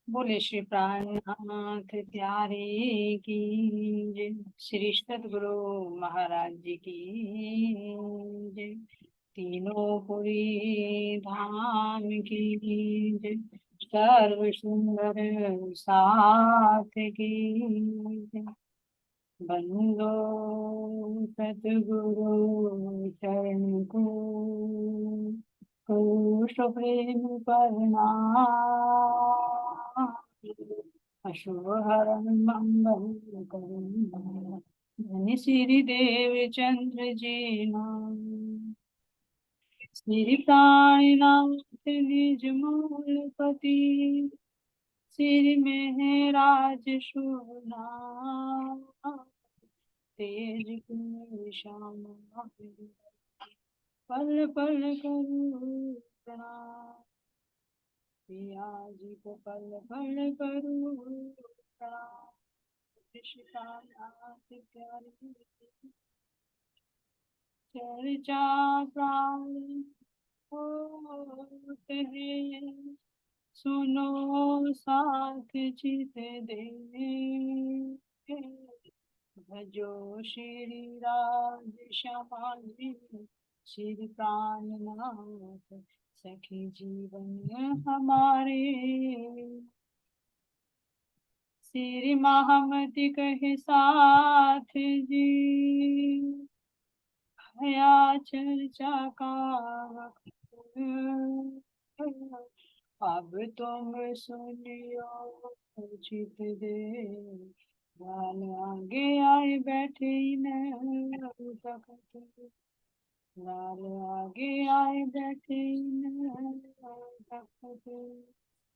बोले श्री प्राणनाथ प्यारे की जय। श्री सतगुरु महाराज जी की जय। तीनों पुरी धाम की जय। सर्व सुंदर साथ की जय। बंदो सतगुरु चरण को कुश प्रेम प्रणाम। अशुभ हरण मंगल करण धन्य श्री देव चंद्र जी नाम। श्री प्राणनाथ निज मूलपति श्री महराज शुभ नाम। तेज की श्याम पल पल करूं प्रणाम। पिया जी को पल पल करूं प्रणाम। कृष्णनाथ प्यारे चर्चा प्राण होते हैं। सुनो साथ चित दे भजो श्री राज श्यामा जी। श्री प्राणनाथ सखी जीवन हमारे। श्री महामति कहे साथ जी भया चर्चा का वक्त। अब तुम सुनियो चित दे लाल आगे आए बैठे न तखत। लाल आगे आए बैठे न तखत।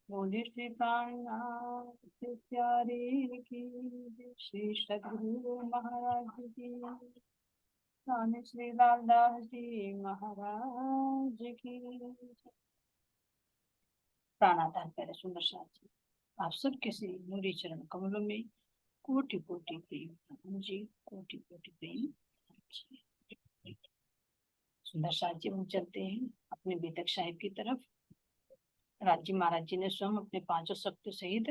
बोले श्री प्राणनाथ प्यारे की जय। श्री सतगुरु महाराज की स्वामी श्री लालदास जी महाराज की प्राणाधार प्यारे सुंदर साथ जी। आप सब किसी मुरी चरण कमलों में कोटि कोटि प्रेम जी। कोटि कोटि प्रेम जी। सुंदर साथ जी हम चलते हैं अपने बेतक साहिब की तरफ। राजी महाराज जी ने स्वयं अपने पांचों शक्ति सहित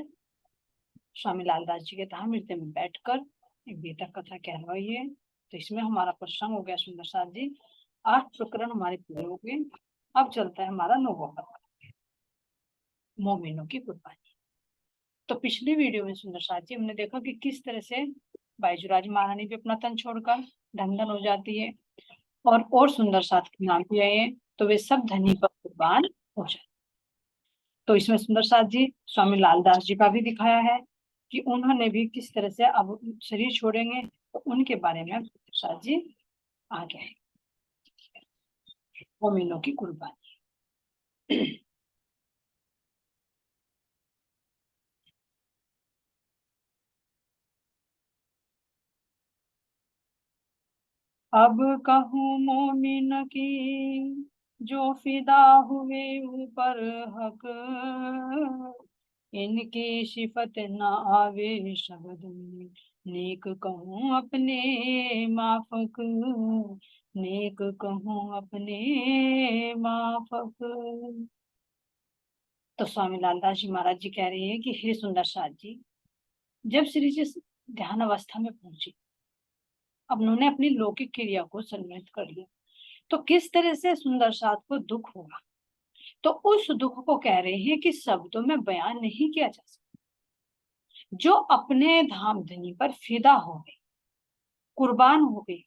स्वामी लालदास जी के धाम मृत्यु में बैठकर एक बेतक कथा कहलवाई है। तो इसमें हमारा प्रसंग हो गया सुंदर साथ जी। 8 प्रकरण हमारे पूरे हो गए। अब चलता है हमारा 9वां प्रकरण, मोमिनों की कुर्बानी। तो पिछली वीडियो में सुंदर साथ जी हमने देखा कि किस तरह से बाईजुराज महारानी भी अपना तन छोड़कर धन धन हो जाती है और सुंदर साथ के नाम भी आए हैं तो वे सब धनी पर कुर्बान हो जाते। तो इसमें सुंदर साथ जी स्वामी लालदास जी का भी दिखाया है कि उन्होंने भी किस तरह से अब शरीर छोड़ेंगे, तो उनके बारे में सुंदर साथ जी आगे है। मोमिनों की कुर्बानी। अब कहूँ मोमिन की जो फिदा हुए ऊपर हक। इनकी सिफत न आवे शब्द में नेक कहूँ अपने माफक। नेक कहूँ अपने माफक। तो स्वामी लालदास जी महाराज जी कह रहे हैं कि हे सुंदर साथ जी, जब श्री जी ध्यान अवस्था में पहुंची, अब उन्होंने अपनी लौकिक क्रिया को संयमित कर लिया, तो किस तरह से सुंदर साथ को दुख होगा। तो उस दुख को कह रहे हैं कि शब्दों में बयान नहीं किया जा सकता। जो अपने धाम धनी पर फिदा हो गई, कुर्बान हो गई,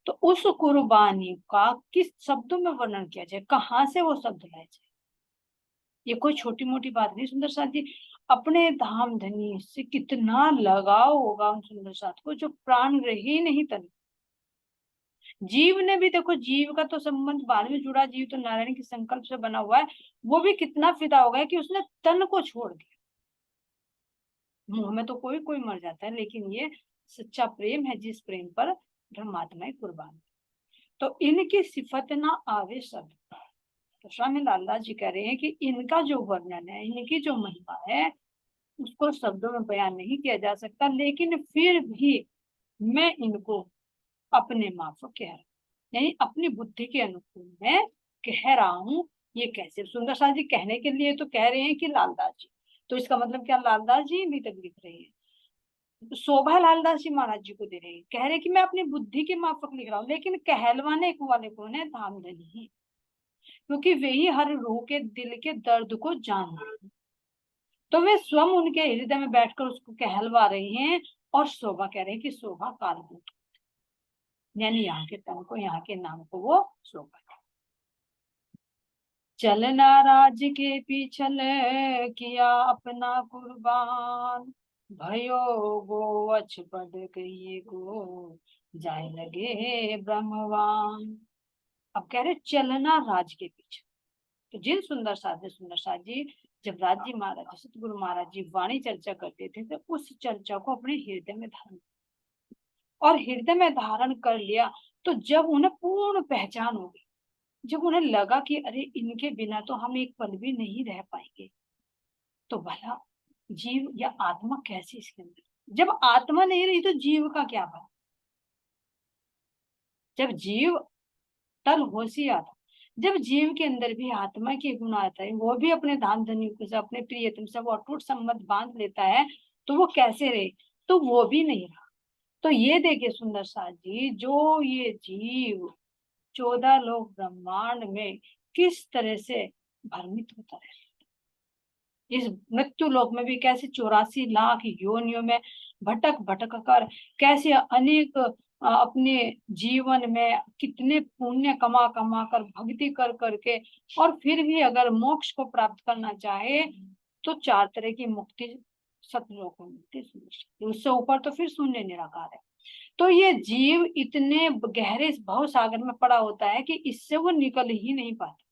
तो उस कुर्बानी का किस शब्दों में वर्णन किया जाए, कहाँ से वो शब्द लाए जाए। ये कोई छोटी मोटी बात नहीं सुंदर साथ जी। अपने धाम धनी से कितना लगाव होगा उन सुंदर साथ को, जो प्राण रहे नहीं तन। जीव ने भी देखो, जीव का तो संबंध बाद में जुड़ा, जीव तो नारायण के संकल्प से बना हुआ है। वो भी कितना फिदा हो गया कि उसने तन को छोड़ दिया। मुंह में तो कोई कोई मर जाता है, लेकिन ये सच्चा प्रेम है जिस प्रेम पर धर्मात्माएं कुर्बान। तो इनकी सिफत ना आवे शब्द। तो स्वामी लालदास जी कह रहे हैं कि इनका जो वर्णन है, इनकी जो महिमा है, उसको शब्दों में बयान नहीं किया जा सकता। लेकिन फिर भी मैं इनको अपने माफक कह रहा हूँ, यानी अपनी बुद्धि के अनुकूल मैं कह रहा हूँ। ये कैसे सुंदर साथ जी कहने के लिए तो कह रहे हैं कि लालदास जी तो इसका मतलब क्या, लालदास जी भी तक लिख रहे हैं, शोभा लालदास जी महाराज जी को दे रहे हैं, कह रहे कि मैं अपनी बुद्धि के माफक लिख रहा हूँ, लेकिन कहलवाने वाले कौन है, धामधनी ही, क्योंकि वे ही हर रूह के दिल के दर्द को जानते हैं। तो वे स्वयं उनके हृदय में बैठकर उसको कहलवा रहे हैं, और शोभा कह रहे हैं कि शोभा कालभूत, यानी यहाँ के तन को, यहाँ के नाम को वो शोभा। चलना राज के पीछल किया अपना कुर्बान, भयो गो अछ पद कहिए को जाए लगे ब्रह्मवान। अब कह रहे चलना राज के पीछे। तो जिन सुंदर साध जी जब राज जी महाराज सतगुरु महाराज जी वाणी चर्चा करते थे, तो उस चर्चा को अपने हृदय में धारण, और हृदय में धारण कर लिया, तो जब उन्हें पूर्ण पहचान हो गई, जब उन्हें लगा कि अरे इनके बिना तो हम एक पल भी नहीं रह पाएंगे, तो भला जीव या आत्मा कैसे इसके अंदर, जब आत्मा नहीं रही तो जीव का क्या भला। जब जीव तल होशियार था, जब जीव के अंदर भी आत्मा के गुण आता है, वो भी अपने धाम धनियों से, अपने प्रियतम से वो अटूट संबंध बांध लेता है, तो वो कैसे रहे, तो वो भी नहीं रहा। तो ये देखिए सुंदर साथ जी, जो ये जीव 14 लोक ब्रह्मांड में किस तरह से भ्रमित होता है, इस मृत्यु लोक में भी कैसे 84 लाख योनियों में भटक भटक कर, कैसे अनेक अपने जीवन में कितने पुण्य कमा कमा कर, भक्ति कर करके, और फिर भी अगर मोक्ष को प्राप्त करना चाहे तो 4 तरह की मुक्ति सतलोक में मिलती है, उससे ऊपर तो फिर शून्य निराकार है। तो ये जीव इतने गहरे भव सागर में पड़ा होता है कि इससे वो निकल ही नहीं पाता।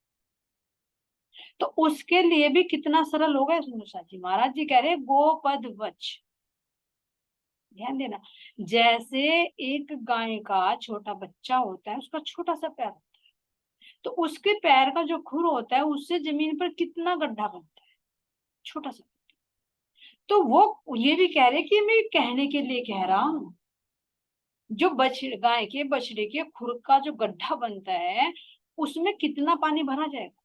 तो उसके लिए भी कितना सरल हो गया सुंदर जी महाराज जी कह रहे गोपद वच, ध्यान देना, जैसे एक गाय का छोटा बच्चा होता है, उसका छोटा सा पैर होता है, तो उसके पैर का जो खुर होता है उससे जमीन पर कितना गड्ढा बनता है, छोटा सा। तो वो ये भी कह रहे कि मैं कहने के लिए कह रहा हूं, जो गाय के बछड़े के खुर का जो गड्ढा बनता है, उसमें कितना पानी भरा जाएगा।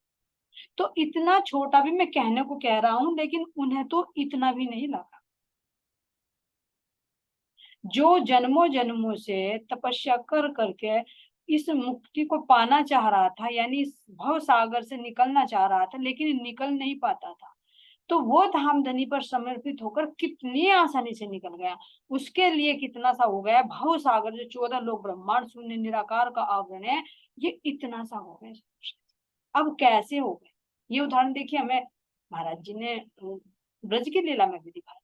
तो इतना छोटा भी मैं कहने को कह रहा हूं, लेकिन उन्हें तो इतना भी नहीं लगा। जो जन्मों जन्मों से तपस्या कर करके इस मुक्ति को पाना चाह रहा था, यानी इस भव सागर से निकलना चाह रहा था, लेकिन निकल नहीं पाता था, तो वो धामधनी पर समर्पित होकर कितनी आसानी से निकल गया। उसके लिए कितना सा हो गया, भव सागर जो 14 लोग ब्रह्मांड शून्य निराकार का आवरण है, ये इतना सा हो गया। अब कैसे हो गए, ये उदाहरण देखिए, हमें महाराज जी ने ब्रज की लीला में भी दिखाया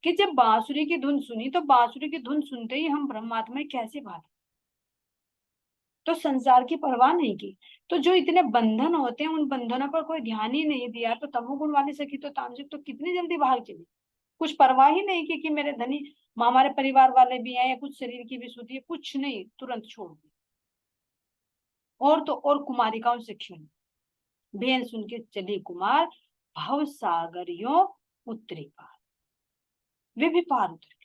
कि जब बांसुरी की धुन सुनी, तो बांसुरी की धुन सुनते ही हम परमात्मा में कैसे भागे, तो संसार की परवाह नहीं की। तो जो इतने बंधन होते हैं, उन बंधनों पर कोई ध्यान ही नहीं दिया, तो तमोगुण वाली सखी तो तामसिक तो कितनी जल्दी भाग चली, कुछ परवाह ही नहीं की कि मेरे धनी हमारे परिवार वाले भी हैं, या कुछ शरीर की भी सुधी है, कुछ नहीं, तुरंत छोड़ दी। और तो और कुमारिकाओं से क्यों, बेन सुन के चली कुमार, भव सागरियों उतरी पार, वे भी पार उतर।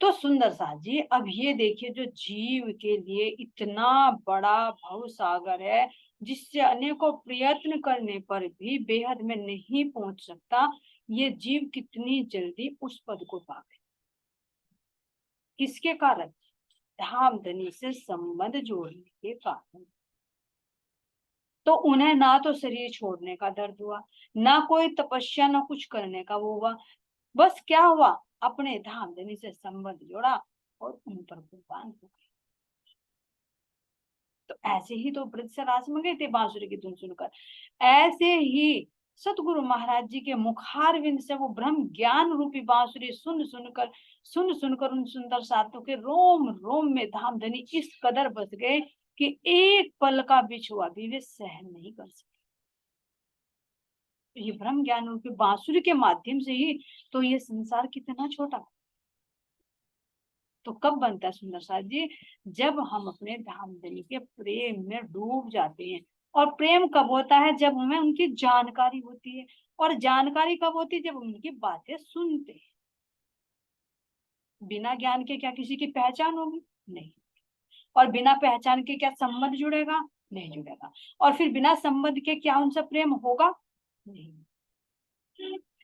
तो सुंदर सा जी, अब ये देखिए, जो जीव के लिए इतना बड़ा भव सागर है, जिससे अनेकों प्रयत्न करने पर भी बेहद में नहीं पहुंच सकता, ये जीव कितनी जल्दी उस पद को पा गए, किसके कारण, धामधनी से संबंध जोड़ने के कारण। तो उन्हें ना तो शरीर छोड़ने का दर्द हुआ, ना कोई तपस्या, ना कुछ करने का वो हुआ, बस क्या हुआ, अपने धामधनी से संबंध जोड़ा और उन पर कुर्बान हो गए। तो ऐसे ही तो ब्रज से रास में गए थे बांसुरी की धुन सुनकर, ऐसे ही सतगुरु महाराज जी के मुखारविंद से वो ब्रह्म ज्ञान रूपी बांसुरी सुन सुनकर उन सुंदर साधु के रोम रोम में धामधनी इस कदर बस गए कि एक पल का बिछुआ भी वे सहन नहीं कर सके। ये ब्रह्म ज्ञान रूपी बांसुरी के माध्यम से ही तो ये संसार कितना छोटा। तो कब बनता है सुंदर साथ जी, जब हम अपने धामधनी के प्रेम में डूब जाते हैं। और प्रेम कब होता है, जब हमें उनकी जानकारी होती है। और जानकारी कब होती है, जब हम उनकी बातें सुनते हैं। बिना ज्ञान के क्या किसी की पहचान होगी, नहीं। और बिना पहचान के क्या संबंध जुड़ेगा, नहीं जुड़ेगा। और फिर बिना संबंध के क्या उनसे प्रेम होगा, नहीं।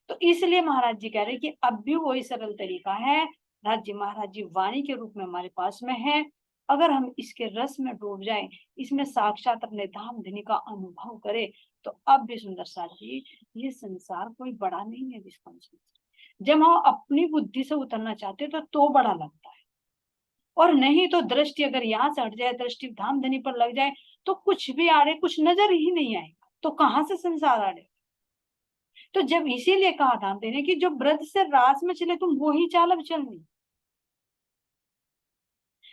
तो इसलिए महाराज जी कह रहे कि अब भी वही सरल तरीका है, राज्य महाराज जी वाणी के रूप में हमारे पास में है। अगर हम इसके रस में डूब जाएं, इसमें साक्षात अपने धाम धनी का अनुभव करें, तो अब भी सुंदर साथ जी ये संसार कोई बड़ा नहीं है जिसका हम सोचते। जब हम अपनी बुद्धि से उतरना चाहते हैं तो बड़ा लगता है, और नहीं तो दृष्टि अगर यहाँ से हट जाए, दृष्टि धाम धनी पर लग जाए, तो कुछ भी आड़े कुछ नजर ही नहीं आएगा, तो कहाँ से संसार आड़े। तो जब इसीलिए कहा धाम धनी कि जो ब्रज से रास में चले तुम वो ही चाल अब चलनी।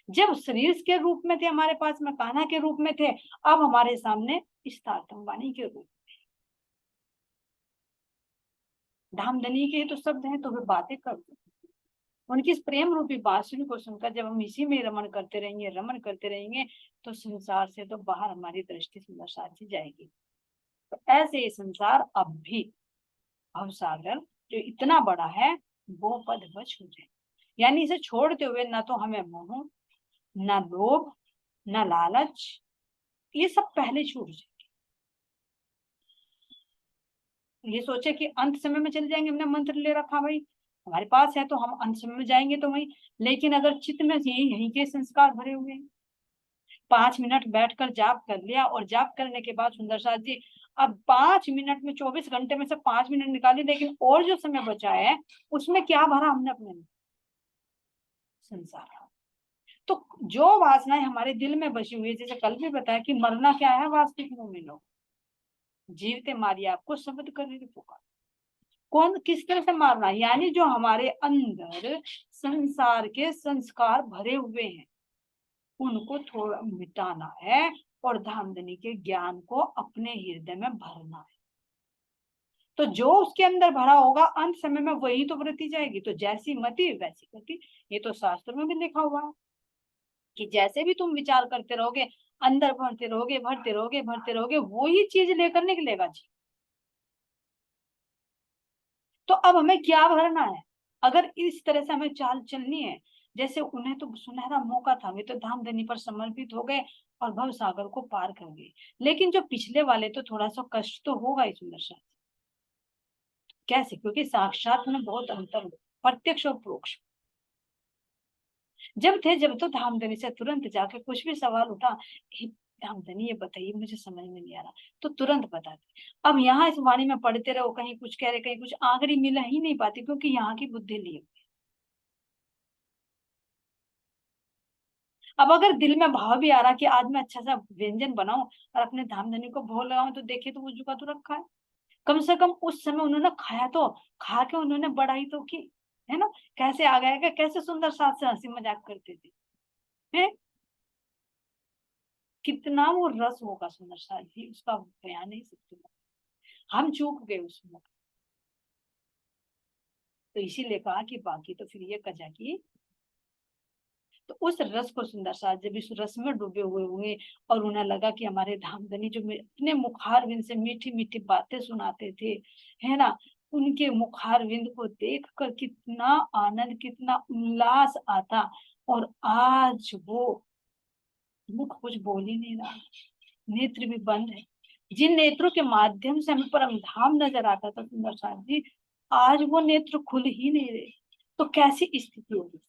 जब शरीर के रूप में थे हमारे पास में, कान्हा के रूप में थे, अब हमारे सामने स्थार्थम वाणी के रूप। धामधनी के तो शब्द हैं तो वे बातें कर, उनकी इस प्रेम रूपी बांसुरी को सुनकर जब हम इसी में रमन करते रहेंगे, तो संसार से तो बाहर हमारी दृष्टि सुंदर साथी जाएगी। तो ऐसे ये संसार अब भी भवसागर जो इतना बड़ा है वो पदवश हो जाए, यानी इसे छोड़ते हुए ना तो हमें मोह, ना लोभ, ना लालच, ये सब पहले छूट जाए। ये सोचे कि अंत समय में चले जाएंगे, हमने मंत्र ले रखा भाई हमारे पास है तो हम अंत समय में जाएंगे तो वही, लेकिन अगर चित्त में यही के संस्कार भरे हुए हैं, 5 मिनट बैठकर जाप कर लिया, और जाप करने के बाद सुंदर साथ जी अब 5 मिनट में 24 घंटे में से 5 मिनट निकाली, लेकिन और जो समय बचा है उसमें क्या भरा हमने अपने संसार। तो जो वासनाएं हमारे दिल में बसी हुई है, जैसे कल भी बताया कि मरना क्या है वास्तविक में लोग जीवते मारिए आपको शब्द कर पुकार। कौन किस तरह से मारना, यानी जो हमारे अंदर संसार के संस्कार भरे हुए हैं उनको थोड़ा मिटाना है, और धामधनी के ज्ञान को अपने हृदय में भरना है। तो जो उसके अंदर भरा होगा अंत समय में वही तो वृत्ति जाएगी। तो जैसी मति वैसी गति, ये तो शास्त्र में भी लिखा हुआ है कि जैसे भी तुम विचार करते रहोगे, अंदर भरते रहोगे भरते रहोगे भरते रहोगे, वो ही चीज लेकर निकलेगा जी। तो अब हमें क्या भरना है, अगर इस तरह से हमें चाल चलनी है, जैसे उन्हें तो सुनहरा मौका था, वे तो धामधनी पर समर्पित हो गए और भव सागर को पार कर गए, लेकिन जो पिछले वाले तो थोड़ा सा कष्ट तो होगा ही सुंदर सा। कैसे, क्योंकि साक्षात में बहुत अंतर हो, प्रत्यक्ष और परोक्ष। जब तो धामधनी से तुरंत जाके कुछ भी सवाल उठा, धामधनी ये बताइए मुझे समझ में नहीं आ रहा, तो तुरंत बताते। अब यहाँ इस वाणी में पढ़ते रहो, कहीं कुछ कह रहे कहीं कुछ, आखिरी मिला ही नहीं पाती, क्योंकि यहाँ की बुद्धि लिए। अब अगर दिल में भाव भी आ रहा कि आज मैं अच्छा सा व्यंजन बनाऊं और अपने धामधनी को भोग लगाऊं, तो देखे तो वो जुका तो रखा है, कम से कम उस समय उन्होंने खाया तो, खा के उन्होंने बड़ाई तो की, है ना। कैसे आ गया, कैसे सुंदर साथ से हंसी मजाक करते थे, है कितना वो रस होगा सुंदर साथ जी, उसका बयान नहीं सकते। हम चूक गए उसमें, तो इसीलिए कहा कि बाकी तो फिर ये कजा की। तो उस रस को सुंदर साथ जब इस रस में डूबे हुए हुए, और उन्हें लगा कि हमारे धामधनी जो अपने मुखार विंद से मीठी मीठी बातें सुनाते थे, है ना, उनके मुखार विंद को देख कर कितना आनंद कितना उल्लास आता। और आज वो मुख कुछ बोल ही नहीं रहा, नेत्र भी बंद है। जिन नेत्रों के माध्यम से हमें परम धाम नजर आता था सुंदर साथ जी, आज वो नेत्र खुल ही नहीं रहे, तो कैसी स्थिति होगी।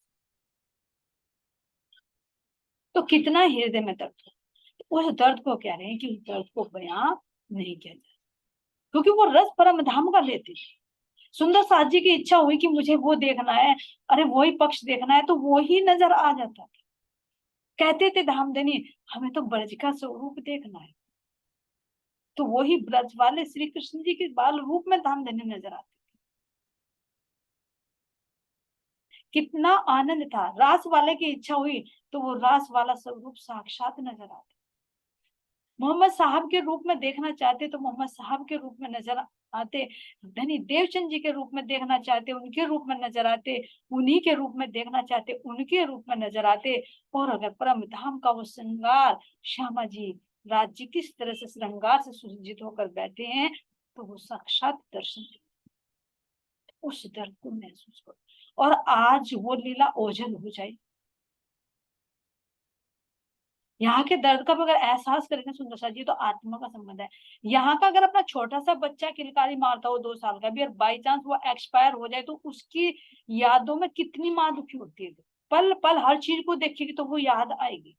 तो कितना हृदय में दर्द हो, उस दर्द को कह रहे हैं कि उस दर्द को बयां नहीं किया जाए, क्योंकि वो रस परम धाम का लेते थे। सुंदर साथ जी की इच्छा हुई कि मुझे वो देखना है, अरे वही पक्ष देखना है, तो वो ही नजर आ जाता था। कहते थे धामधनी हमें तो ब्रज का स्वरूप देखना है, तो वही ब्रज वाले श्री कृष्ण जी के बाल रूप में धामधनी नजर आते। कितना आनंद था, रास वाले की इच्छा हुई तो वो रास वाला स्वरूप साक्षात नजर आता। मोहम्मद साहब के रूप में देखना चाहते तो मोहम्मद साहब के रूप में नजर आते, धनी देवचंद जी के रूप में देखना चाहते उनके रूप में नजर आते, उन्हीं के रूप में देखना चाहते उनके रूप में नजर आते। और अगर परम धाम का वो श्रृंगार, श्यामा जी राज्य किस तरह से श्रृंगार से सुसज्जित होकर बैठे हैं, तो वो साक्षात दर्शन, उस दर्द को महसूस करो। और आज वो लीला ओझल हो जाए, यहाँ के दर्द का अगर एहसास करें ना सुंदर सा जी, तो आत्मा का संबंध है। यहाँ का अगर अपना छोटा सा बच्चा किलकारी मारता हो 2 साल का भी, और बाई चांस वो एक्सपायर हो जाए, तो उसकी यादों में कितनी माँ दुखी होती है। पल पल हर चीज को देखेगी तो वो याद आएगी,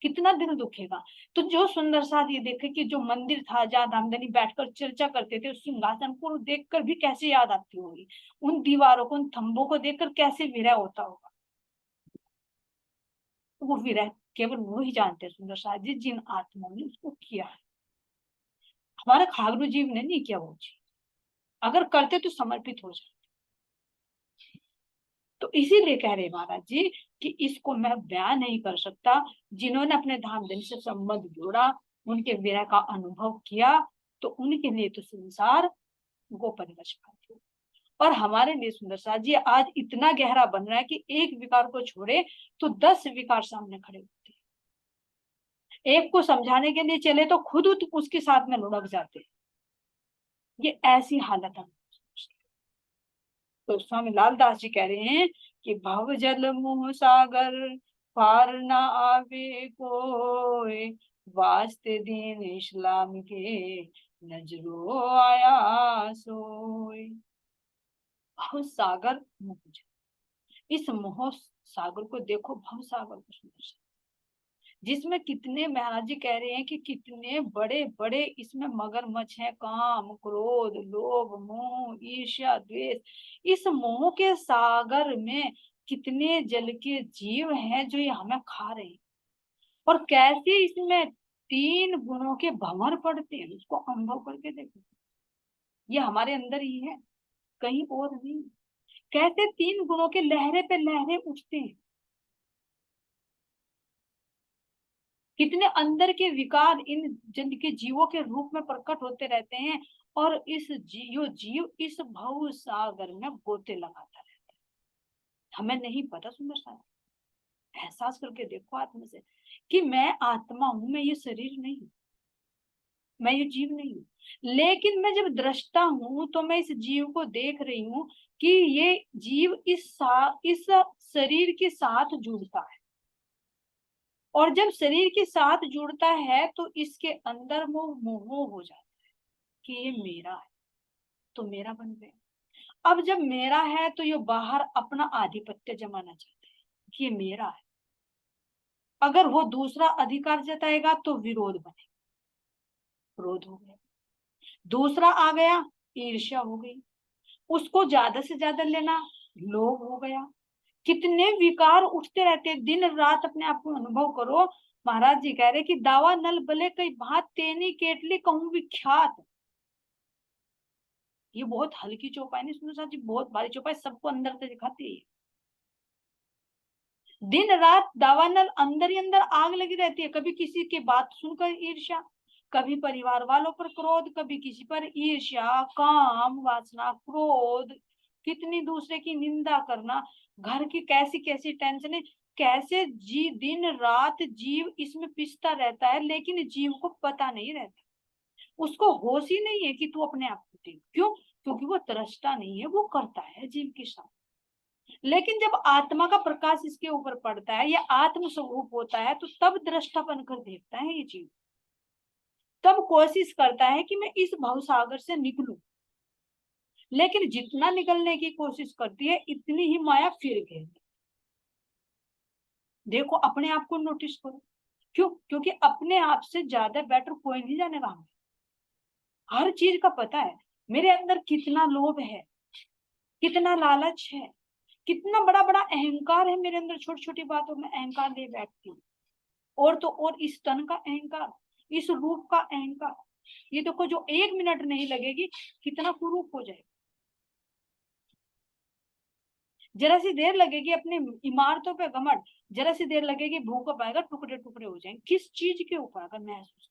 कितना दिल दुखेगा। तो जो सुंदर सा ये देखे कि जो मंदिर था जहाँ धामधनी बैठकर चर्चा करते थे, उस सिंहासन को देखकर भी कैसे याद आती होगी, उन दीवारों को, उन थंबों को देखकर कैसे विरह होता होगा। तो वो विरह केवल वो ही जानते हैं सुंदर सा जी, जिन आत्माओं ने उसको किया है। हमारे खागरू जीव ने नहीं किया वो चीज, अगर करते तो समर्पित हो जाते। तो इसीलिए कह रहे महाराज जी कि इसको मैं बयान नहीं कर सकता। जिन्होंने अपने धामधनी से संबंध जोड़ा, उनके विरह का अनुभव किया, तो उनके लिए तो संसार गोपनीय है। और हमारे लिए सुंदर सा जी आज इतना गहरा बन रहा है कि एक विकार को छोड़े तो 10 विकार सामने खड़े होते हैं। एक को समझाने के लिए चले तो खुद उसके साथ में लुढ़क जाते हैं। ये ऐसी हालत है। तो स्वामी लालदास जी कह रहे हैं कि भव जल मुह सागर पार ना आवे कोई, वास्ते दीन इस्लाम के नजरो आया सोई। भव सागर मुह, इस मोह सागर को देखो, भव सागर को सुंदर सा, जिसमें कितने महाराज जी कह रहे हैं कि कितने बड़े बड़े इसमें मगरमच्छ है, काम क्रोध लोभ मोह ईर्ष्या द्वेष। इस मोह के सागर में कितने जल के जीव हैं जो ये हमें खा रहे हैं, और कैसे इसमें 3 गुणों के भंवर पड़ते हैं, उसको अनुभव करके देखो। ये हमारे अंदर ही है, कहीं और नहीं। कैसे 3 गुणों के लहरे पे लहरे उठते हैं, कितने अंदर के विकार इन जन के जीवों के रूप में प्रकट होते रहते हैं, और इस जीव इस भव सागर में गोते लगाता रहता है। हमें नहीं पता सुंदर सा, एहसास करके देखो आत्मा से कि मैं आत्मा हूं, मैं ये शरीर नहीं हूं, मैं ये जीव नहीं हूं। लेकिन मैं जब दृष्टा हूं तो मैं इस जीव को देख रही हूं कि ये जीव इस शरीर के साथ जुड़ता है, और जब शरीर के साथ जुड़ता है तो इसके अंदर मोह हो जाता है कि ये मेरा है, तो मेरा बन गया। अब जब मेरा है तो ये बाहर अपना आधिपत्य जमाना चाहता है कि ये मेरा है। अगर वो दूसरा अधिकार जताएगा तो विरोध बनेगा, क्रोध हो गया। दूसरा आ गया, ईर्ष्या हो गई। उसको ज्यादा से ज्यादा लेना, लोभ हो गया। कितने विकार उठते रहते हैं दिन रात, अपने आप को अनुभव करो। महाराज जी कह रहे कि दावा नल बले कई भात तेनी केटली कहूं विख्यात। ये बहुत हल्की चौपाई नहीं सुनो साहब जी, बहुत भारी चौपाई, सबको अंदर से दिखाती है। दिन रात दावानल अंदर ही अंदर आग लगी रहती है, कभी किसी की बात सुनकर ईर्ष्या, कभी परिवार वालों पर क्रोध, कभी किसी पर ईर्ष्या काम वासना क्रोध, कितनी दूसरे की निंदा करना, घर की कैसी कैसी टेंशन, कैसे दिन रात जीव इसमें पिसता रहता है, लेकिन जीव को पता नहीं रहता, उसको होश ही नहीं है कि तू अपने आप को देख। क्यों? क्योंकि वो तरसता नहीं है, वो करता है जीव के साथ। लेकिन जब आत्मा का प्रकाश इसके ऊपर पड़ता है, या आत्म स्वरूप होता है, तो तब दृष्टा बनकर देखता है ये जीव, तब कोशिश करता है कि मैं इस भवसागर से निकलूं। लेकिन जितना निकलने की कोशिश करती है, इतनी ही माया फिर घेर। देखो अपने आप को नोटिस करो। क्यों? क्योंकि अपने आप से ज्यादा बेटर कोई नहीं जानेगा हमें, हर चीज का पता है। मेरे अंदर कितना लोभ है, कितना लालच है, कितना बड़ा बड़ा अहंकार है मेरे अंदर, छोटी छोटी बातों में अहंकार ले बैठती हूँ। और तो और इस तन का अहंकार, इस रूप का अहंकार, ये देखो जो 1 मिनट नहीं लगेगी कितना कुरूप हो जाएगा। जरा सी देर लगेगी अपनी इमारतों पे घमंड, जरा सी देर लगेगी भूकंप आएगा, टुकड़े टुकड़े हो जाएंगे। किस चीज के ऊपर? अगर महसूस,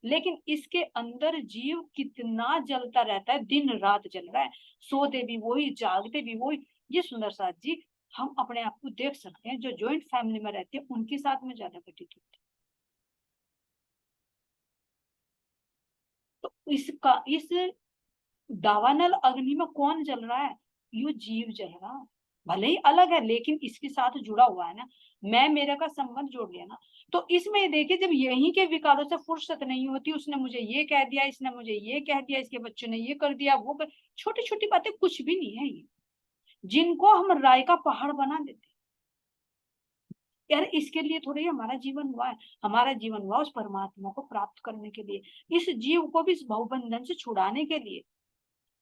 लेकिन इसके अंदर जीव कितना जलता रहता है, दिन रात जल रहा है, सोते भी वही जागते भी वही। ये सुंदर साथ जी हम अपने आप को देख सकते हैं, जो ज्वाइंट फैमिली में रहते हैं उनके साथ में ज्यादा घटित होती है। तो इसका इस दावानल अग्नि में कौन जल रहा है? यो जीव जल रहा है, भले ही अलग है लेकिन इसके साथ जुड़ा हुआ है ना। मैं मेरे का संबंध जोड़ लिया ना, तो इसमें देखिए, जब यहीं के विकारों से फुर्सत नहीं होती, उसने मुझे ये कह दिया, इसने मुझे ये कह दिया, इसके बच्चों ने ये कर दिया, वो कर, छोटी छोटी बातें कुछ भी नहीं है ये, जिनको हम राय का पहाड़ बना देते। यार इसके लिए थोड़ी हमारा जीवन हुआ है, हमारा जीवन हुआ उस परमात्मा को प्राप्त करने के लिए, इस जीव को भी इस भवबंधन से छुड़ाने के लिए,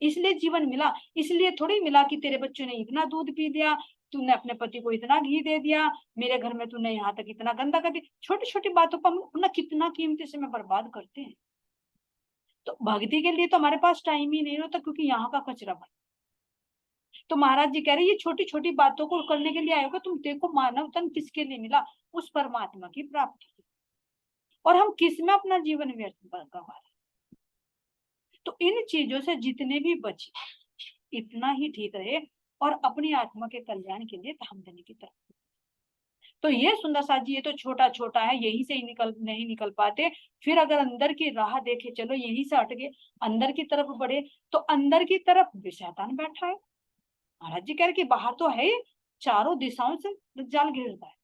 इसलिए जीवन मिला। इसलिए थोड़ी मिला कि तेरे बच्चों ने इतना दूध पी दिया, तूने अपने पति को इतना घी दे दिया, मेरे घर में तूने यहाँ तक इतना गंदा कर दिया। छोटी छोटी बातों पर हम अपना कितना कीमती समय बर्बाद करते हैं। तो भक्ति के लिए तो हमारे पास टाइम ही नहीं होता, क्योंकि यहाँ का कचरा बन। तो महाराज जी कह रहे ये छोटी छोटी बातों को करने के लिए आए हो, तुम देखो मानव तन किसके लिए मिला, उस परमात्मा की प्राप्ति, और हम किस में अपना जीवन व्यर्थ गंवा रहे। तो इन चीजों से जितने भी बचे इतना ही ठीक रहे, और अपनी आत्मा के कल्याण के लिए धाम देने की तरफ। तो ये सुंदर साथ जी, ये तो छोटा छोटा है, यहीं से ही नहीं निकल पाते। फिर अगर अंदर की राह देखे, चलो यहीं से हट गए, अंदर की तरफ बढ़े, तो अंदर की तरफ भी शैतान बैठा है। महाराज जी कह रहे कि बाहर तो है, चारों दिशाओं से दज्जाल घेरता है,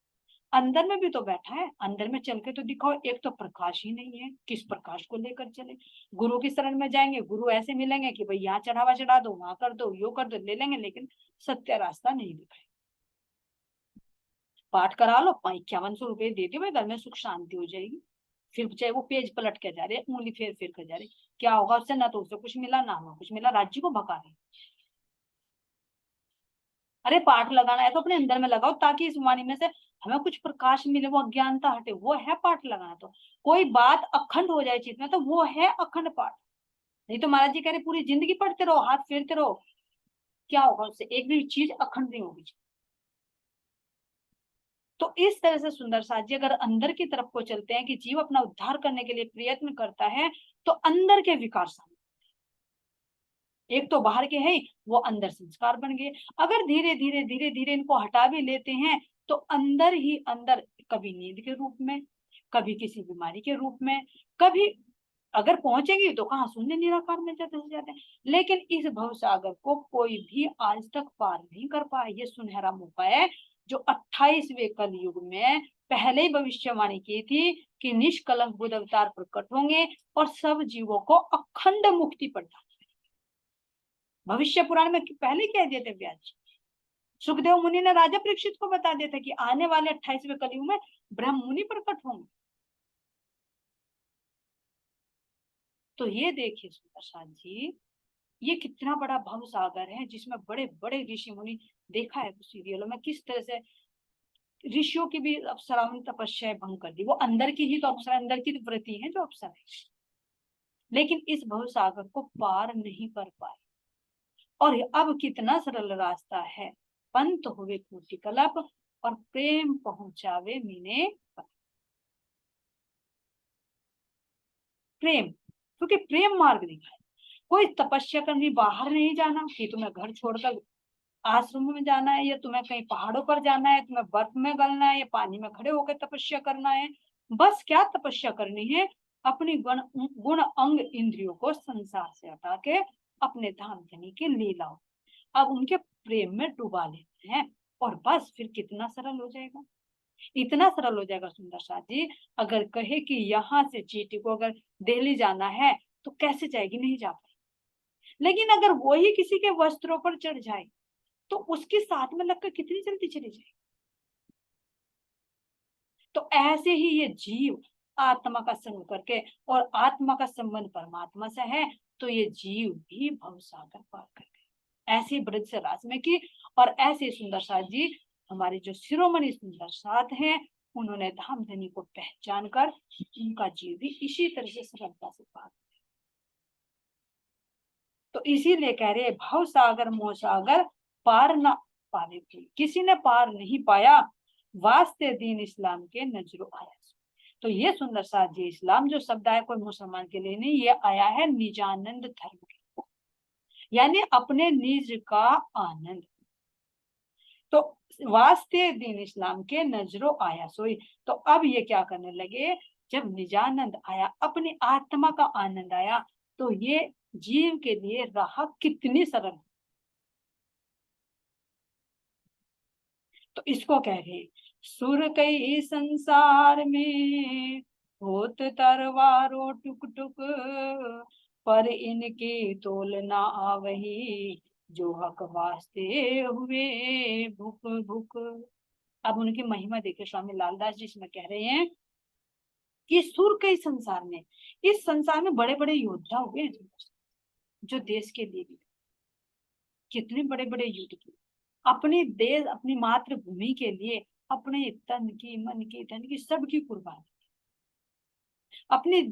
अंदर में भी तो बैठा है। अंदर में चल के तो दिखाओ, एक तो प्रकाश ही नहीं है, किस प्रकाश को लेकर चले। गुरु की शरण में जाएंगे, गुरु ऐसे मिलेंगे कि भाई यहाँ चढ़ावा चढ़ा दो, वहां कर दो, यो कर दो, ले लेंगे, लेकिन सत्य रास्ता नहीं दिखाए। पाठ करा लो, 5100 रुपए दे दो, भाई घर में सुख शांति हो जाएगी। फिर चाहे वो पेज पलट के जा रहे, उंगली फेर फेर कर जा रहे, क्या होगा उससे? ना तो उससे कुछ मिला, ना हमें कुछ मिला, राज्य को भगा रहे। अरे पाठ लगाना है तो अपने अंदर में लगाओ, ताकि इस वाणी में से हमें कुछ प्रकाश मिले, वो अज्ञानता हटे, वो है पाठ लगाना। तो कोई बात अखंड हो जाए चित्त में, तो वो है अखंड पाठ। नहीं तो महाराज जी कह रहे पूरी जिंदगी पढ़ते रहो, हाथ फेरते रहो, क्या होगा उससे? एक भी चीज अखंड नहीं होगी। तो इस तरह से सुंदर साथ जी, अगर अंदर की तरफ को चलते हैं कि जीव अपना उद्धार करने के लिए प्रयत्न करता है, तो अंदर के विकार सामने, एक तो बाहर के है, वो अंदर संस्कार बन गए। अगर धीरे धीरे धीरे धीरे इनको हटा भी लेते हैं, तो अंदर ही अंदर, कभी नींद के रूप में, कभी किसी बीमारी के रूप में, कभी अगर पहुंचेंगे तो कहाँ शून्य निराकार में जाते हैं। लेकिन इस भव सागर को कोई भी आज तक पार नहीं कर पाया। ये सुनहरा मौका है जो 28वें कल युग में पहले ही भविष्यवाणी की थी कि निष्कलंक बुद्ध अवतार प्रकट होंगे और सब जीवों को अखंड मुक्ति प्रदान। भविष्य पुराण में पहले कह दिए थे व्यास। सुखदेव मुनि ने राजा परीक्षित को बता दिया था कि आने वाले 28वें कलयुग में ब्रह्म मुनि प्रकट होंगे। तो ये देखिए सुंदर जी, ये कितना बड़ा भव सागर है, जिसमें बड़े बड़े ऋषि मुनि, देखा है सीरियलों में किस तरह से ऋषियों की भी अप्सराओं ने तपस्या भंग कर दी। वो अंदर की ही तो अप्सरा, अंदर की वृत्ति है जो अप्सरा है, लेकिन इस भव सागर को पार नहीं कर पाए। और अब कितना सरल रास्ता है, पंत हुए कोटि कल्प और प्रेम पहुंचावे मीने प्रेम, क्योंकि प्रेम मार्ग दिखाए। कोई तपस्या करनी बाहर नहीं जाना कि तुम्हें घर छोड़कर आश्रम में जाना है, या तुम्हें कहीं पहाड़ों पर जाना है, तुम्हें बर्फ में गलना है, या पानी में खड़े होकर तपस्या करना है। बस क्या तपस्या करनी है? अपनी गुण अंग इंद्रियों को संसार से हटा के अपने धाम धनी के ले लाओ, अब उनके प्रेम में डुबा लेते हैं, और बस फिर कितना सरल हो जाएगा, इतना सरल हो जाएगा सुंदर शाह जी। अगर कहे कि यहाँ से चीटी को अगर दिल्ली जाना है तो कैसे जाएगी? नहीं जा पाएगी। लेकिन अगर वो ही किसी के वस्त्रों पर चढ़ जाए तो उसके साथ में लगकर कितनी जल्दी चली जाएगी। तो ऐसे ही ये जीव आत्मा का संग करके, और आत्मा का संबंध परमात्मा से है, तो ये जीव भी भवसागर पार कर गए। ऐसी ब्रज से रास में की, और ऐसे सुंदर साथ जी, हमारे जो शिरोमणि सुंदर साथ हैं, उन्होंने धाम धनी को पहचान कर उनका जीव भी इसी तरह से सरलता से पार। तो इसीलिए कह रहे भव सागर मोह सागर पार ना पावे कोई, किसी ने पार नहीं पाया, वास्ते दीन इस्लाम के नजरों आया। तो ये सुंदर साथ जी, इस्लाम जो शब्द है कोई मुसलमान के लिए नहीं, ये आया है निजानंद धर्म के, यानी अपने निज का आनंद। तो वास्ते दीन इस्लाम के नजरों आया सोई। तो अब ये क्या करने लगे, जब निजानंद आया, अपनी आत्मा का आनंद आया, तो ये जीव के लिए राह कितनी सरल है। तो इसको कह रहे सुर कई संसार में होत तरवारो टुक टुक, पर इनके तोल ना आवही, जो हक वास्ते हुए भुक भुक। अब उनकी महिमा देखिए, स्वामी लालदास जी इसमें कह रहे हैं कि सुर के संसार में, इस संसार में बड़े बड़े योद्धा हुए हैं जो देश के लिए भी, कितने बड़े बड़े युद्ध किए, अपने देश अपनी मातृभूमि के लिए अपने तन की, मन की, धन की, सबकी कुर्बानी, अपनी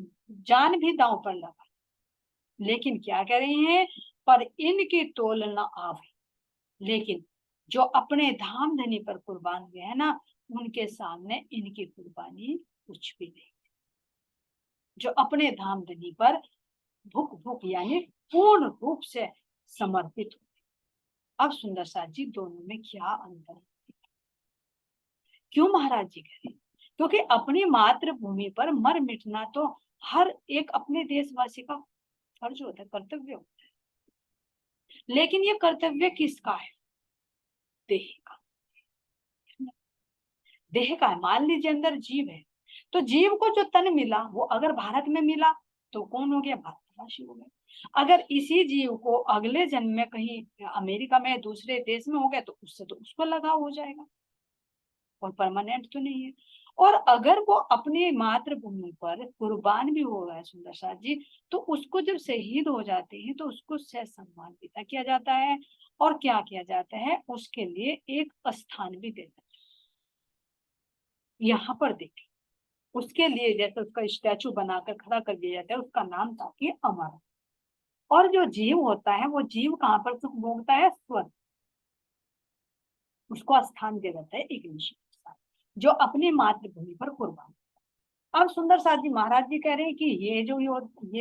जान भी दांव पर लगा। लेकिन क्या कह रहे हैं, पर इनकी तोल न आवे। लेकिन जो अपने धाम धनी पर कुर्बान हुए हैं ना, उनके सामने इनकी कुर्बानी कुछ भी नहीं। जो अपने धाम धनी पर भूख भूख यानी पूर्ण रूप से समर्पित हो। अब सुंदर साथ जी, दोनों में क्या अंतर है? क्यों महाराज जी कह रहे हैं? क्योंकि अपनी मातृभूमि पर मर मिटना तो हर एक अपने देशवासी का फर्ज होता है, कर्तव्य होता है। लेकिन ये कर्तव्य किसका है? देह का। देह का है। मान लीजिए अंदर जीव है, तो जीव को जो तन मिला वो अगर भारत में मिला तो कौन हो गया? भारतवासी हो गया। अगर इसी जीव को अगले जन्म में कहीं अमेरिका में दूसरे देश में हो गया तो उससे तो उसको लगाव हो जाएगा, और परमानेंट तो नहीं है। और अगर वो अपनी मातृभूमि पर कुर्बान भी हो गया सुंदर साथ जी, तो उसको जब शहीद हो जाते हैं तो उसको सम्मान भी किया जाता है। और क्या किया जाता है? उसके लिए एक स्थान भी देता है। यहाँ पर देखिए, उसके लिए जैसे उसका स्टैचू बनाकर खड़ा कर दिया जाता है, उसका नाम था कि अमर। और जो जीव होता है वो जीव कहाँ पर सुख भोगता है? स्वर्ग। उसको स्थान दिया जाता है एक निश्चित स्थान, जो अपनी मातृभूमि पर कुर्बान। अब सुंदर साथ जी महाराज जी कह रहे हैं कि ये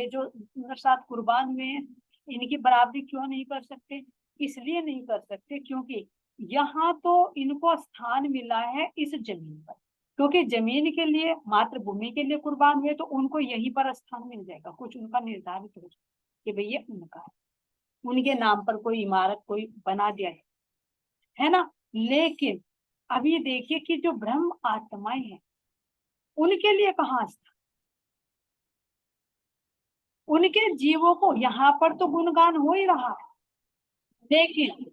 जो सुंदर साथ कुर्बान हुए हैं, इनकी बराबरी क्यों नहीं कर सकते? इसलिए नहीं कर सकते क्योंकि यहाँ तो इनको स्थान मिला है इस जमीन पर, क्योंकि जमीन के लिए, मातृभूमि के लिए कुर्बान हुए, तो उनको यहीं पर स्थान मिल जाएगा। कुछ उनका निर्धारित हो जाएगा कि भाई ये उनका है, उनके नाम पर कोई इमारत कोई बना दिया है ना। लेकिन अभी देखिए कि जो ब्रह्म आत्माएं हैं, उनके लिए कहाँ स्थान? उनके जीवों को यहाँ पर तो गुणगान हो ही रहा है, लेकिन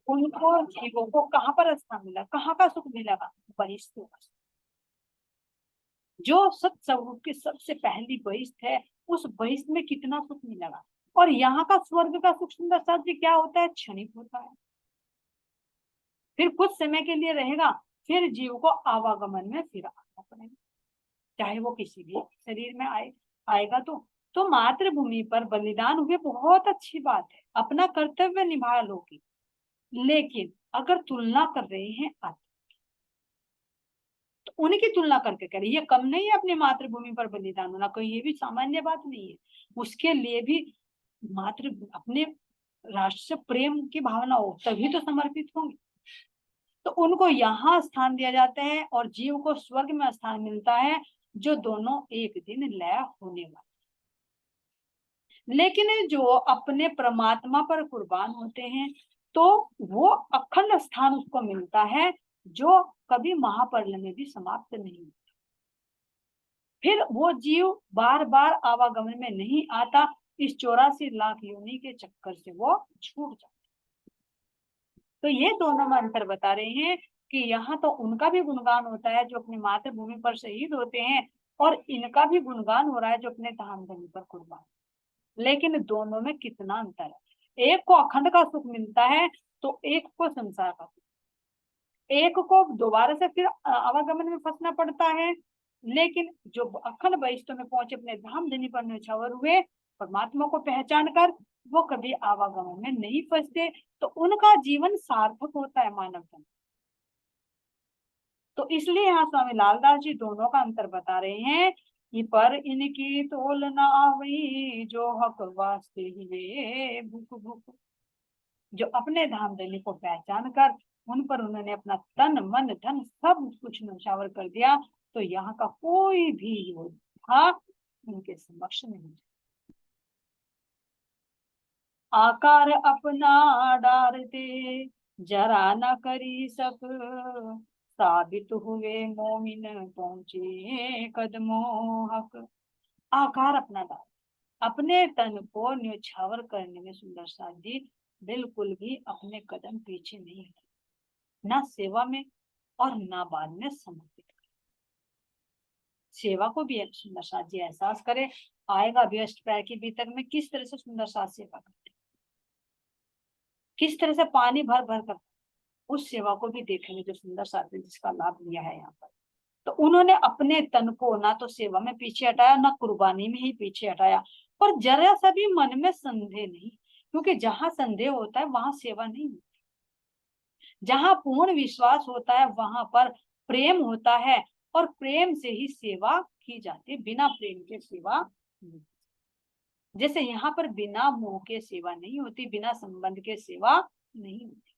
उनको जीवों को कहाँ पर स्थान मिला? कहाँ का सुख मिलेगा? बहिष्ठ। जो सत स्वरूप की सबसे पहली बहिष्ठ है, उस बहिष्ठ में कितना सुख मिलेगा। और यहाँ का स्वर्ग का सुख सुंदर साथ जी क्या होता है? क्षणिक होता है, फिर कुछ समय के लिए रहेगा, फिर जीव को आवागमन में फिर आना पड़ेगा, चाहे वो किसी भी शरीर में आएगा। तो मातृभूमि पर बलिदान हुए बहुत अच्छी बात है, अपना कर्तव्य निभा लोगी। लेकिन अगर तुलना कर रहे हैं तो उनकी तुलना करके करें, ये कम नहीं है अपनी मातृभूमि पर बलिदान होना, कोई ये भी सामान्य बात नहीं है। उसके लिए भी मातृ अपने राष्ट्र से प्रेम की भावना हो तभी तो समर्पित होंगे। तो उनको यहाँ स्थान दिया जाता है और जीव को स्वर्ग में स्थान मिलता है, जो दोनों एक दिन लय होने वाले। लेकिन जो अपने परमात्मा पर कुर्बान होते हैं तो वो अखंड स्थान उसको मिलता है, जो कभी महाप्रलय में भी समाप्त नहीं होता। फिर वो जीव बार बार आवागमन में नहीं आता, इस 84 लाख योनि के चक्कर से वो छूट जाता। तो ये दोनों में अंतर बता रहे हैं कि यहाँ तो उनका भी गुणगान होता है जो अपनी मातृभूमि पर शहीद होते हैं, और इनका भी गुणगान हो रहा है जो अपने धाम धनी पर कुर्बान। लेकिन दोनों में कितना अंतर है? एक को अखंड का सुख मिलता है तो एक को संसार का सुख, एक को दोबारा से फिर आवागमन में फंसना पड़ता है। लेकिन जो अखंड वैष्णव में पहुंचे, अपने धाम धनी पर न्यौछावर हुए, परमात्मा को पहचान कर, वो कभी आवागमन में नहीं फंसते, तो उनका जीवन सार्थक होता है मानव जन्म। तो इसलिए यहाँ स्वामी लालदास जी दोनों का अंतर बता रहे हैं कि पर इनकी तोल ना वही, जो हक वास्ते हुए भूख भूख। जो अपने धाम धनी को पहचान कर उन पर उन्होंने अपना तन मन धन सब कुछ न्यौछावर कर दिया, तो यहाँ का कोई भी योद्धा उनके समक्ष नहीं। आकार अपना डारते जरा न करी सक, साबित हुए मोमिन पहुंचे कदमों हक। आकार अपना डाल, अपने तन को न्योछावर करने में सुंदर साथ जी बिल्कुल भी अपने कदम पीछे नहीं हटे, ना सेवा में और ना बाद में समर्पित करे। सेवा को भी सुंदर साथ जी एहसास करे, आएगा भी अष्टपैर के भीतर में किस तरह से सुंदर साथ सेवा करते, किस तरह से पानी भर भर कर, उस सेवा को भी देखेंगे जो सुंदर साथ ने जिसका लाभ लिया है यहाँ पर। तो उन्होंने अपने तन को ना तो सेवा में पीछे हटाया, ना कुर्बानी में ही पीछे हटाया, और जरा सा भी मन में संदेह नहीं, क्योंकि जहां संदेह होता है वहां सेवा नहीं होती। जहां पूर्ण विश्वास होता है वहां पर प्रेम होता है, और प्रेम से ही सेवा की जाती है, बिना प्रेम के सेवा नहीं। जैसे यहाँ पर बिना मोह के सेवा नहीं होती, बिना संबंध के सेवा नहीं होती।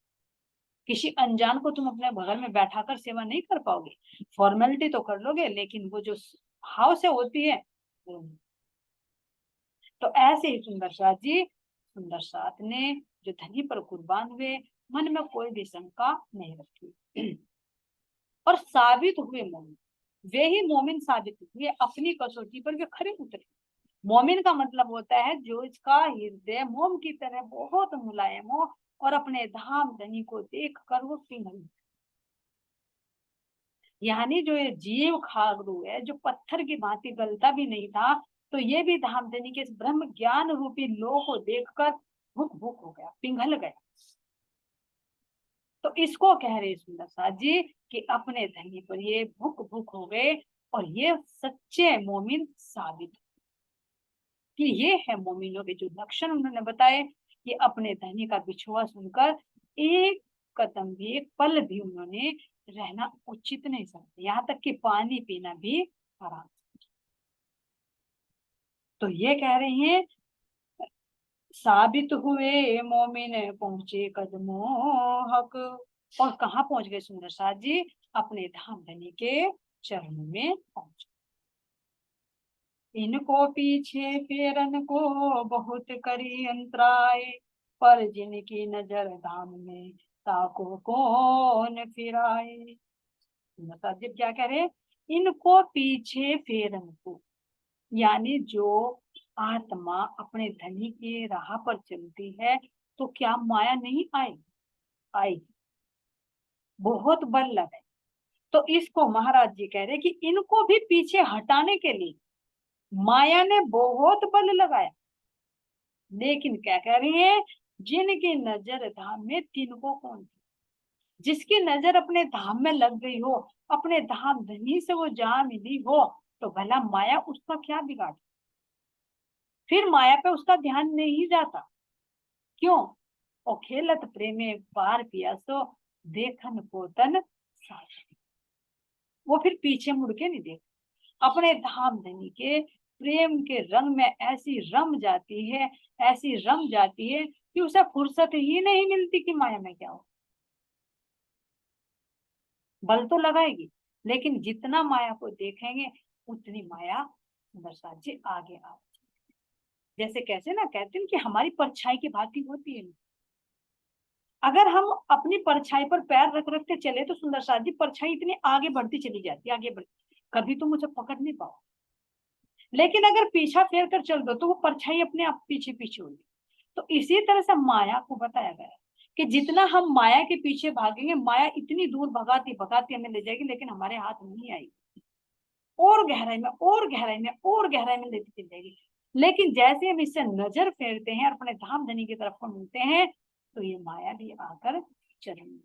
किसी अनजान को तुम अपने बगल में बैठा कर सेवा नहीं कर पाओगे, फॉर्मेलिटी तो कर लोगे, लेकिन वो जो भाव से होती है वो नहीं। तो ऐसे ही सुंदर साथ जी, सुंदर साथ ने जो धनी पर कुर्बान हुए, मन में कोई भी शंका नहीं रखी, और साबित हुए मोमिन, वे ही मोमिन साबित हुए, अपनी कसौटी पर वे खरे उतरे। मोमिन का मतलब होता है जो इसका हृदय मोम की तरह बहुत मुलायम हो, और अपने धाम धनी को देख कर वो पिघल, यानी जो ये जीव खागड़ू है, जो पत्थर की भांति गलता भी नहीं था, तो ये भी धामधनी के ब्रह्म ज्ञान रूपी लोह को देखकर भुक भुक हो गया, पिघल गया। तो इसको कह रहे सुंदर साथ जी कि अपने धनी पर ये भुक भुक हो गए, और ये सच्चे मोमिन साबित कि ये है मोमिनों के जो लक्षण उन्होंने बताए, कि अपने धनी का बिछुआ सुनकर एक कदम भी, एक पल भी उन्होंने रहना उचित नहीं समझे, यहाँ तक कि पानी पीना भी हराम। तो ये कह रहे हैं साबित हुए मोमिन पहुंचे कदमों हक, और कहाँ पहुंच गए सुंदर साथ जी, अपने धाम धनी के चरणों में पहुंच। इनको पीछे फेरन को बहुत करी अंतराय, पर जिनकी नजर धाम में ताको कौन फिराए। सुंदर साथ जी क्या कह रहे, इनको पीछे फेरन को, यानी जो आत्मा अपने धनी की राह पर चलती है, तो क्या माया नहीं आई, आई, बहुत बल लगे। तो इसको महाराज जी कह रहे कि इनको भी पीछे हटाने के लिए माया ने बहुत बल लगाया, लेकिन क्या कह रही है, जिनकी नजर धाम में तिनको कौन थी, जिसकी नजर अपने धाम में लग गई हो, अपने धाम धनी से वो जा मिली हो, तो भला माया उसका क्या बिगाड़, फिर माया पे उसका ध्यान नहीं जाता। क्यों? और खेलत प्रेमे पार पिया सो देखन को तन साथ, वो फिर पीछे मुड़ के नहीं देख, अपने धाम धनी के प्रेम के रंग में ऐसी रम जाती है, ऐसी रम जाती है कि उसे फुर्सत ही नहीं मिलती कि माया में क्या हो। बल तो लगाएगी, लेकिन जितना माया को देखेंगे उतनी माया बरसात जी आगे आ, जैसे कैसे ना कहते हैं कि हमारी परछाई की भांति होती है। अगर हम अपनी परछाई पर पैर रख रख के चले तो सुंदर साथ जी परछाई इतनी आगे बढ़ती चली जाती है, आगे बढ़ती, कभी तुम मुझे पकड़ नहीं पाओ। लेकिन अगर पीछा फेर कर चल दो तो वो परछाई अपने आप पीछे पीछे होगी। तो इसी तरह से माया को बताया गया है कि जितना हम माया के पीछे भागेंगे, माया इतनी दूर भगाती भगाती हमें ले जाएगी, लेकिन हमारे हाथ नहीं आएगी, और गहराई में और गहराई में और गहराई में लेती चली जाएगी। लेकिन जैसे हम इससे नजर फेरते हैं और अपने धाम धनी की तरफ को मिलते हैं, तो ये माया भी आकर चरण,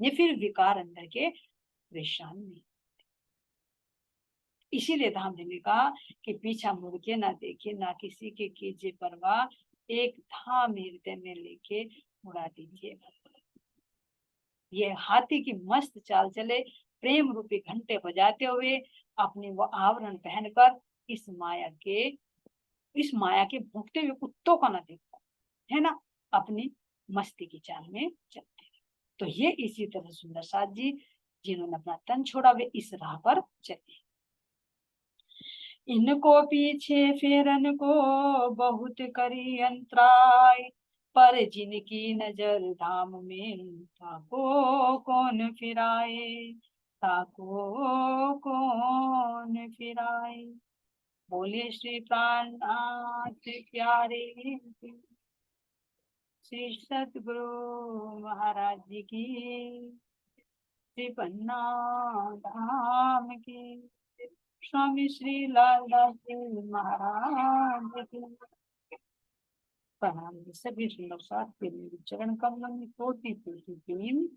ये फिर विकार अंदर के परेशान नहीं। इसीलिए धाम धनी कहा कि पीछा मुड़ के ना देखे, ना किसी के कीजिए परवाह, एक धाम हृदय में लेके उड़ा दीजिए। ये हाथी की मस्त चाल चले, प्रेम रूपी घंटे बजाते हुए, अपने वो आवरण पहनकर इस माया के भूखते हुए कुत्तों का ना देखता है ना, अपनी मस्ती की चाल में चलते। तो ये इसी तरह सुंदर साथ जी जिन्होंने अपना तन छोड़ा वे इस राह पर चले। इनको पीछे फेरन को बहुत करी अंतराय, पर जिनकी नजर धाम में, ताको कौन फिराए, ताको कौन फिराए। बोलिए श्री प्राणनाथ प्यारे, श्री सतगुरु महाराज जी की, श्री पन्ना धाम की, स्वामी श्री लालदास जी महाराज की। प्रणाम। सभी श्री साथ के चरण कमलों में कोटि कोटि प्रेम।